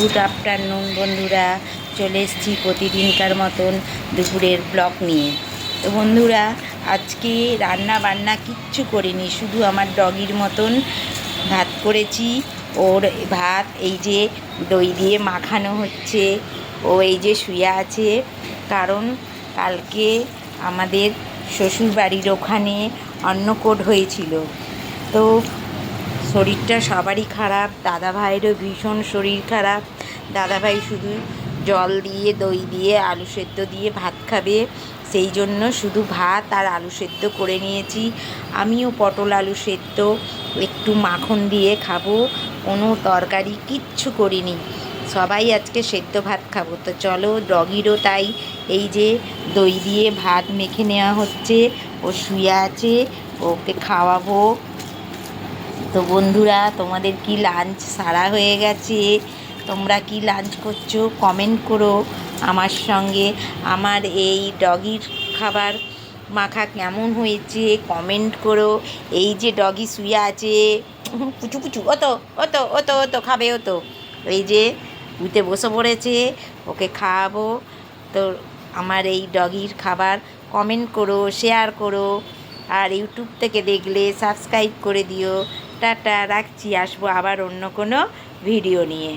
Good afternoon বন্ধুরা, চলে এসেছি প্রতিদিনকার মতন দুপুরের ব্লগ নিয়ে। তো বন্ধুরা, আজকে রান্না বান্না কিচ্ছু করিনি, শুধু আমার ডগির মতন ভাত করেছি। ওর ভাত এই যে দই দিয়ে মাখানো হচ্ছে, ও এই যে শুয়ে আছে। কারণ কালকে আমাদের শ্বশুর বাড়ির ওখানে অন্নকূট হয়েছিল। তো শরীরটা সবারই খারাপ, দাদাভাইয়েরও ভীষণ শরীর খারাপ। দাদাভাই শুধু জল দিয়ে দই দিয়ে আলু সেদ্ধ দিয়ে ভাত খাবে, সেই জন্য শুধু ভাত আর আলু সেদ্ধ করে নিয়েছি। আমিও পটল আলু সেদ্ধ একটু মাখন দিয়ে খাবো, কোনো তরকারি কিচ্ছু করিনি। সবাই আজকে সেদ্ধ ভাত খাবো। তো চলো, ডগিরও তাই এই যে দই দিয়ে ভাত মেখে নেওয়া হচ্ছে, ও শুয়ে আছে, ওকে খাওয়াবো। তো বন্ধুরা, তোমাদের কি লাঞ্চ সারা হয়ে গেছে? তোমরা কি লাঞ্চ করছো কমেন্ট করো আমার সঙ্গে। আমার এই ডগির খাবার মাখা কেমন হয়েছে কমেন্ট করো। এই যে ডগি শুয়ে আছে, পুচু পুচু, ও তো ও তো ও তো ও তো খাবে, ও তো এই যে উঠে বসে পড়েছে, ওকে খাওয়াবো। তো আমার এই ডগির খাবার কমেন্ট করো, শেয়ার করো, আর ইউটিউব থেকে দেখলে সাবস্ক্রাইব করে দিও। টাটা, রাখছি, আসবো আবার অন্য কোনো ভিডিও নিয়ে।